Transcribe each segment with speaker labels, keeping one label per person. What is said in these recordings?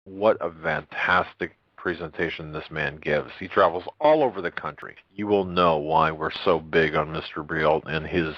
Speaker 1: What a fantastic presentation this man gives. He travels all over the country. You will know why we're so big on Mr. Briel and his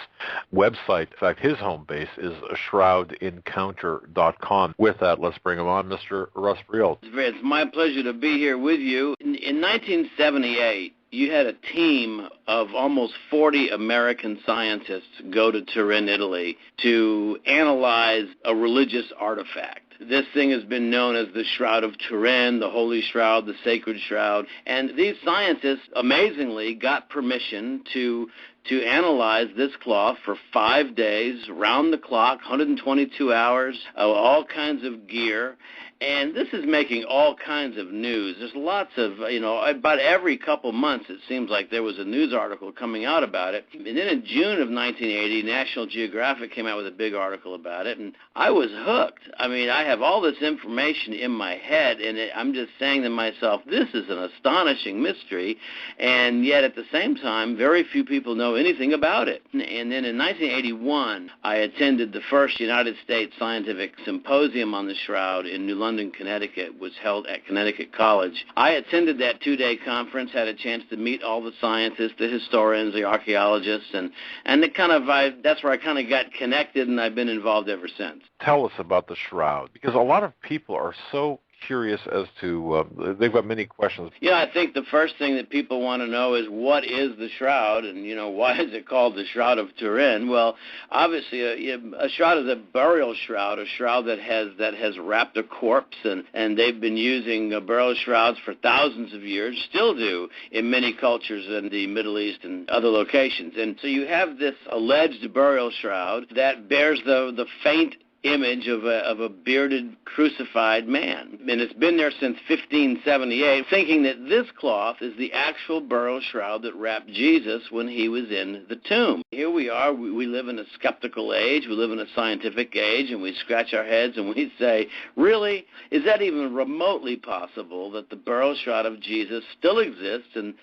Speaker 1: website. In fact, his home base is shroudencounter.com. With that, let's bring him on, Mr. Russ Briel.
Speaker 2: It's my pleasure to be here with you. In 1978, you had a team of almost 40 American scientists go to Turin, Italy, to analyze a religious artifact. This thing has been known as the Shroud of Turin, the Holy Shroud, the Sacred Shroud. And these scientists, amazingly, got permission to analyze this cloth for 5 days, round the clock, 122 hours, all kinds of gear. And this is making all kinds of news. There's lots of, about every couple months it seems like there was a news article coming out about it. And then in June of 1980, National Geographic came out with a big article about it, and I was hooked. I mean, I have all this information in my head, and I'm just saying to myself, this is an astonishing mystery, and yet at the same time, very few people know anything about it. And then in 1981, I attended the first United States Scientific Symposium on the Shroud in New London, Connecticut. Was held at Connecticut College. I attended that 2-day conference, had a chance to meet all the scientists, the historians, the archaeologists, and that's where I kind of got connected, and I've been involved ever since.
Speaker 1: Tell us about the Shroud, because a lot of people are so curious as to, they've got many questions.
Speaker 2: Yeah, I think the first thing that people want to know is what is the Shroud, and, why is it called the Shroud of Turin? Well, obviously, a shroud is a burial shroud, a shroud that has wrapped a corpse, and they've been using burial shrouds for thousands of years, still do in many cultures in the Middle East and other locations. And so you have this alleged burial shroud that bears the faint image of a bearded, crucified man. And it's been there since 1578, thinking that this cloth is the actual burial shroud that wrapped Jesus when he was in the tomb. Here we are, we live in a skeptical age, we live in a scientific age, and we scratch our heads and we say, really? Is that even remotely possible that the burial shroud of Jesus still exists and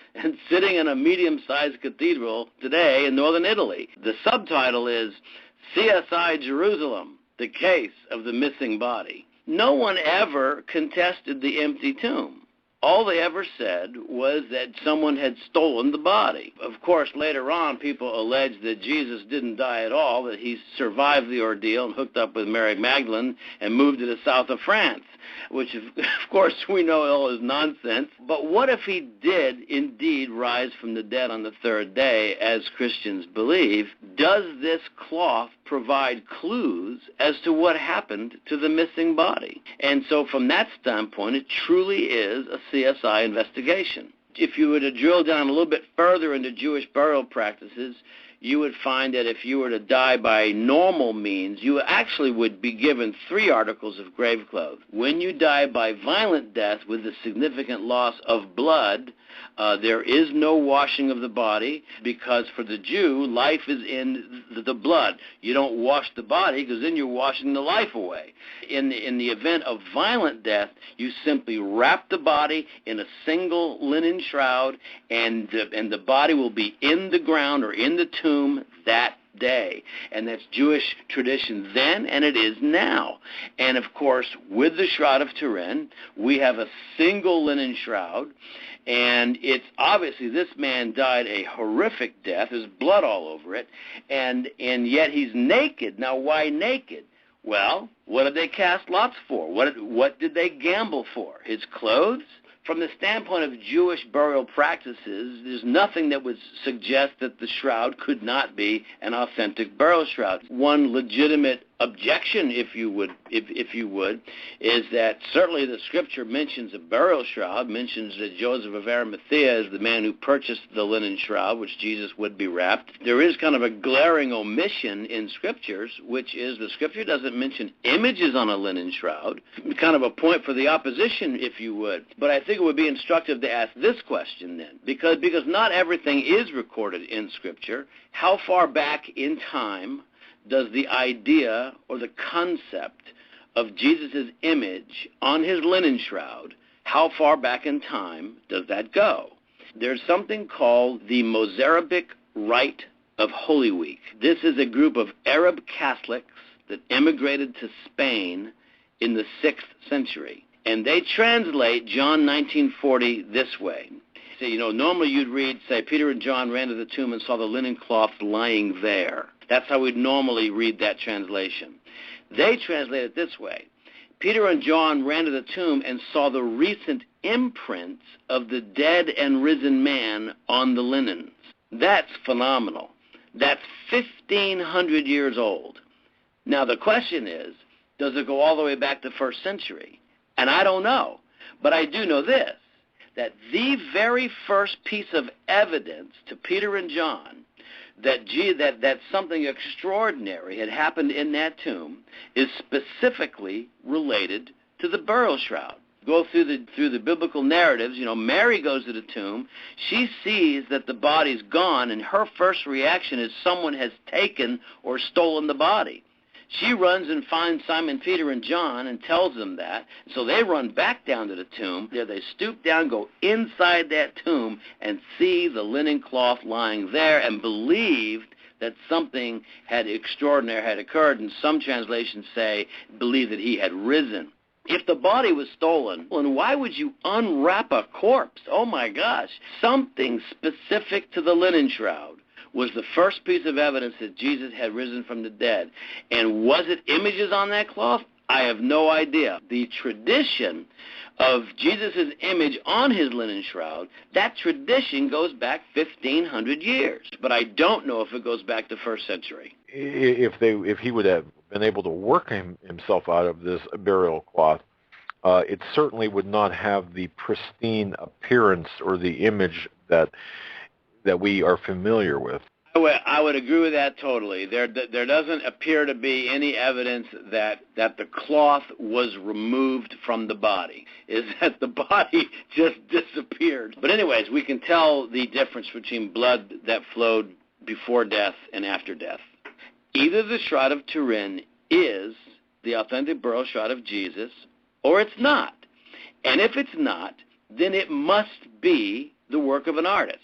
Speaker 2: sitting in a medium-sized cathedral today in northern Italy? The subtitle is CSI Jerusalem, the case of the missing body. No one ever contested the empty tomb. All they ever said was that someone had stolen the body. Of course, later on, people alleged that Jesus didn't die at all, that he survived the ordeal and hooked up with Mary Magdalene and moved to the south of France, which, of course, we know all is nonsense. But what if he did indeed rise from the dead on the third day, as Christians believe? Does this cloth provide clues as to what happened to the missing body? And so from that standpoint, it truly is a CSI investigation. If you were to drill down a little bit further into Jewish burial practices, you would find that if you were to die by normal means, you actually would be given 3 articles of grave clothes. When you die by violent death with a significant loss of blood, there is no washing of the body, because for the Jew, life is in the blood. You don't wash the body because then you're washing the life away. In the event of violent death, you simply wrap the body in a single linen shroud, and the body will be in the ground or in the tomb that day. And that's Jewish tradition then, and it is now. And of course, with the Shroud of Turin, we have a single linen shroud, and it's obviously this man died a horrific death. There's blood all over it, and yet he's naked. Now, why naked? Well, what did they cast lots for? What did they gamble for? His clothes? From the standpoint of Jewish burial practices, there's nothing that would suggest that the shroud could not be an authentic burial shroud. One legitimate objection, if you would, is that certainly the Scripture mentions a burial shroud, mentions that Joseph of Arimathea is the man who purchased the linen shroud, which Jesus would be wrapped. There is kind of a glaring omission in Scriptures, which is the Scripture doesn't mention images on a linen shroud, kind of a point for the opposition, if you would. But I think it would be instructive to ask this question then, because not everything is recorded in Scripture. How far back in time does the idea or the concept of Jesus' image on his linen shroud, how far back in time does that go? There's something called the Mozarabic Rite of Holy Week. This is a group of Arab Catholics that emigrated to Spain in the 6th century. And they translate John 19:40 this way. So, normally you'd read, say, Peter and John ran to the tomb and saw the linen cloth lying there. That's how we'd normally read that translation. They translate it this way. Peter and John ran to the tomb and saw the recent imprints of the dead and risen man on the linens. That's phenomenal. That's 1,500 years old. Now, the question is, does it go all the way back to first century? And I don't know. But I do know this, that the very first piece of evidence to Peter and John that something extraordinary had happened in that tomb is specifically related to the burial shroud. Go through the biblical narratives. Mary goes to the tomb. She sees that the body's gone, and her first reaction is someone has taken or stolen the body. She runs and finds Simon, Peter, and John and tells them that. So they run back down to the tomb. There they stoop down, go inside that tomb, and see the linen cloth lying there and believed that something extraordinary had occurred. And some translations believe that he had risen. If the body was stolen, then why would you unwrap a corpse? Oh, my gosh. Something specific to the linen shroud was the first piece of evidence that Jesus had risen from the dead. And was it images on that cloth? I have no idea. The tradition of Jesus' image on his linen shroud, that tradition goes back 1,500 years. But I don't know if it goes back to first century.
Speaker 1: If he would have been able to work himself out of this burial cloth, it certainly would not have the pristine appearance or the image that we are familiar with.
Speaker 2: I would agree with that totally. There doesn't appear to be any evidence that the cloth was removed from the body. Is that the body just disappeared. But anyways, we can tell the difference between blood that flowed before death and after death. Either the Shroud of Turin is the authentic burial shroud of Jesus, or it's not. And if it's not, then it must be the work of an artist.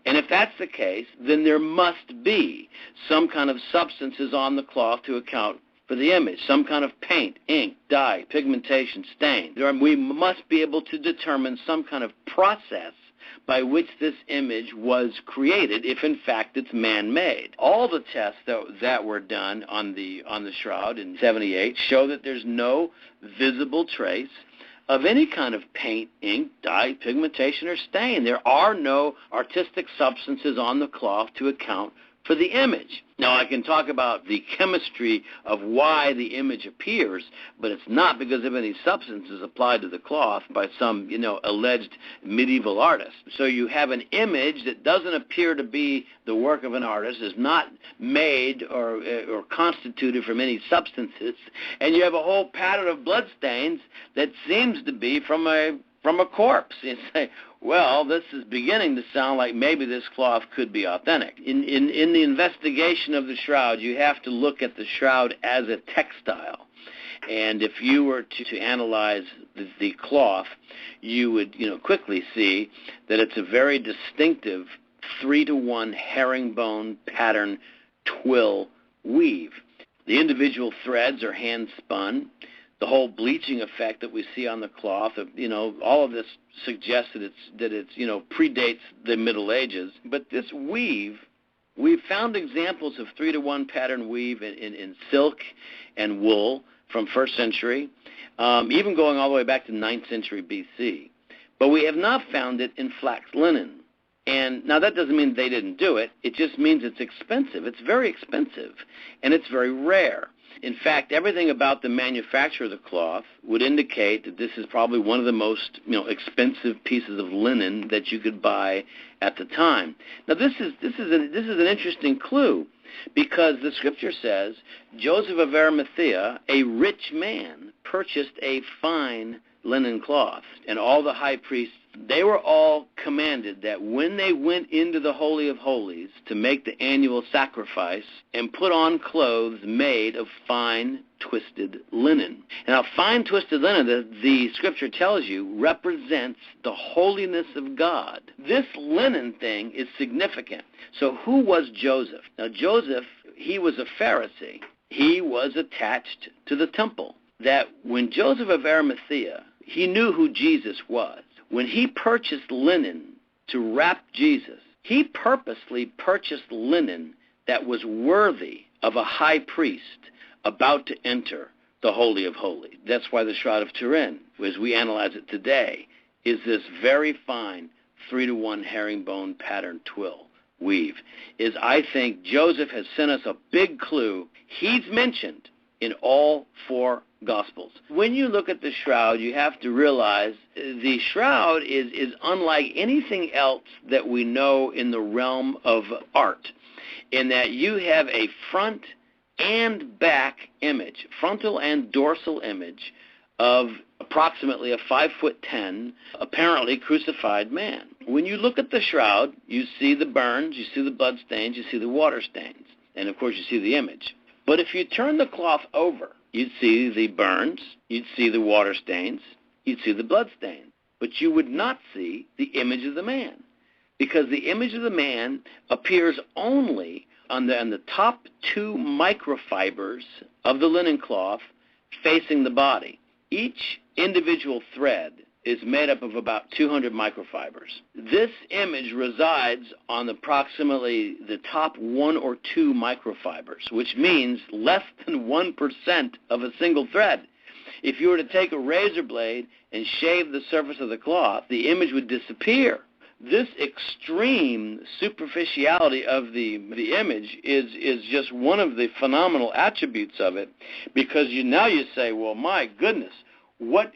Speaker 2: And if that's the case, then there must be some kind of substances on the cloth to account for the image, some kind of paint, ink, dye, pigmentation, stain. We must be able to determine some kind of process by which this image was created, if in fact it's man-made. All the tests that were done on the shroud in 78 show that there's no visible trace of any kind of paint, ink, dye, pigmentation, or stain. There are no artistic substances on the cloth to account for the image. Now, I can talk about the chemistry of why the image appears, but it's not because of any substances applied to the cloth by some, alleged medieval artist. So you have an image that doesn't appear to be the work of an artist, is not made or constituted from any substances, and you have a whole pattern of bloodstains that seems to be from a corpse. You say, well, this is beginning to sound like maybe this cloth could be authentic. In the investigation of the shroud, you have to look at the shroud as a textile. And if you were to analyze the cloth, you would quickly see that it's a very distinctive 3-to-1 herringbone pattern twill weave. The individual threads are hand-spun. The whole bleaching effect that we see on the cloth, all of this suggests that it's predates the Middle Ages. But this we've found examples of 3-to-1 pattern weave in silk and wool from first century, even going all the way back to 9th century BC. But we have not found it in flax linen. And now that doesn't mean they didn't do it. It just means it's expensive. It's very expensive, and it's very rare. In fact, everything about the manufacture of the cloth would indicate that this is probably one of the most expensive pieces of linen that you could buy at the time. Now, this is an interesting clue, because the Scripture says Joseph of Arimathea, a rich man, purchased a fine linen cloth, and all the high priests, they were all commanded that when they went into the Holy of Holies to make the annual sacrifice and put on clothes made of fine twisted linen. Now, fine twisted linen, the Scripture tells you, represents the holiness of God. This linen thing is significant. So who was Joseph? Now, Joseph, he was a Pharisee. He was attached to the temple. That when Joseph of Arimathea He knew who Jesus was. When he purchased linen to wrap Jesus, he purposely purchased linen that was worthy of a high priest about to enter the Holy of Holies. That's why the Shroud of Turin, as we analyze it today, is this very fine 3-to-1 herringbone pattern twill weave. I think Joseph has sent us a big clue. He's mentioned in all 4 Gospels. When you look at the shroud, you have to realize the shroud is unlike anything else that we know in the realm of art, in that you have a front and back image, frontal and dorsal image of approximately a 5'10", apparently crucified man. When you look at the shroud, you see the burns, you see the blood stains, you see the water stains, and of course you see the image. But if you turn the cloth over, you'd see the burns, you'd see the water stains, you'd see the blood stains, but you would not see the image of the man, because the image of the man appears only on the top 2 microfibers of the linen cloth facing the body. Each individual thread is made up of about 200 microfibers. This image resides on approximately the top 1 or 2 microfibers, which means less than 1% of a single thread. If you were to take a razor blade and shave the surface of the cloth, the image would disappear. This extreme superficiality of the image is just one of the phenomenal attributes of it, because now you say, well, my goodness, what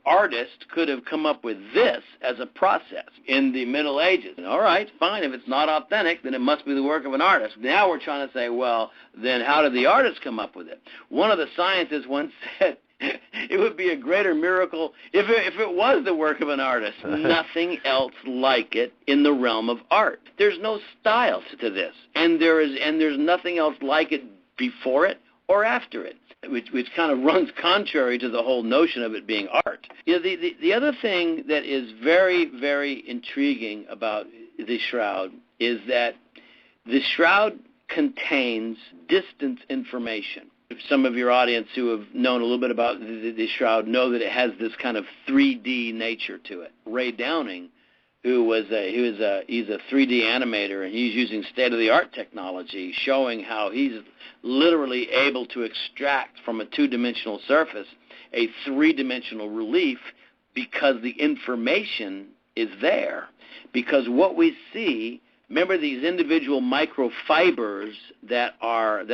Speaker 2: artist could have come up with this as a process in the Middle Ages? All right, fine. If it's not authentic, then it must be the work of an artist. Now we're trying to say, well, then how did the artist come up with it? One of the scientists once said, it would be a greater miracle if it was the work of an artist. Nothing else like it in the realm of art. There's no style to this, and there's nothing else like it before it or after it, which kind of runs contrary to the whole notion of it being art. The other thing that is very, very intriguing about the shroud is that the shroud contains distance information. Some of your audience who have known a little bit about the shroud know that it has this kind of 3D nature to it. Ray Downing, he's a 3D animator, and he's using state-of-the-art technology, showing how he's literally able to extract from a 2-dimensional surface a 3-dimensional relief, because the information is there. Because what we see, remember these individual microfibers that are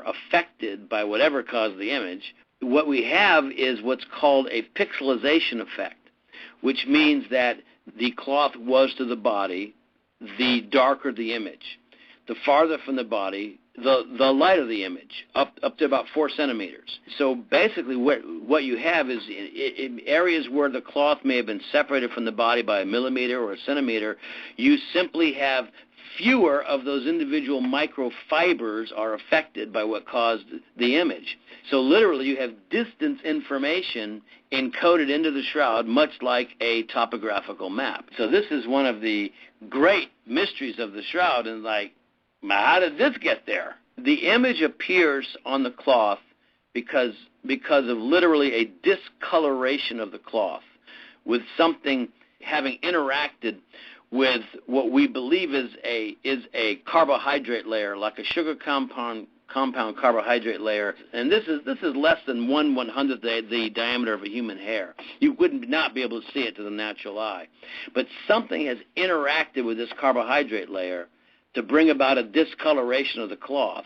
Speaker 2: affected by whatever caused the image, what we have is what's called a pixelization effect, which means that the cloth was to the body, the darker the image. The farther from the body, the lighter the image, up to about 4 centimeters. So basically what you have is in areas where the cloth may have been separated from the body by a millimeter or a centimeter, you simply have fewer of those individual microfibers are affected by what caused the image. So literally you have distance information encoded into the shroud, much like a topographical map. So this is one of the great mysteries of the shroud, and how did this get there? The image appears on the cloth because of literally a discoloration of the cloth, with something having interacted with what we believe is a carbohydrate layer, like a sugar compound carbohydrate layer, and this is less than 1/100th the diameter of a human hair. You would not be able to see it to the natural eye, but something has interacted with this carbohydrate layer to bring about a discoloration of the cloth,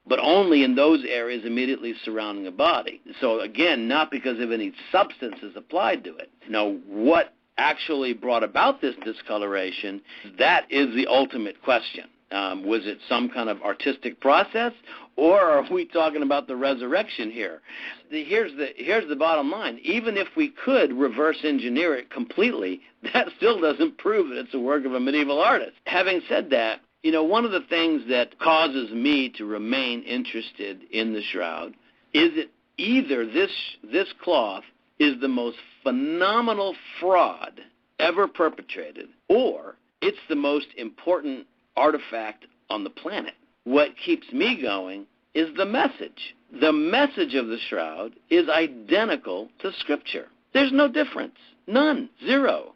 Speaker 2: but only in those areas immediately surrounding the body. So again, not because of any substances applied to it. Now, what actually brought about this discoloration, that is the ultimate question. Was it some kind of artistic process, or are we talking about the resurrection here? Here's the bottom line. Even if we could reverse engineer it completely, that still doesn't prove that it's a work of a medieval artist. Having said that, one of the things that causes me to remain interested in the shroud is that either this cloth is the most phenomenal fraud ever perpetrated, or it's the most important artifact on the planet. What keeps me going is the message. The message of the shroud is identical to Scripture. There's no difference. None. Zero.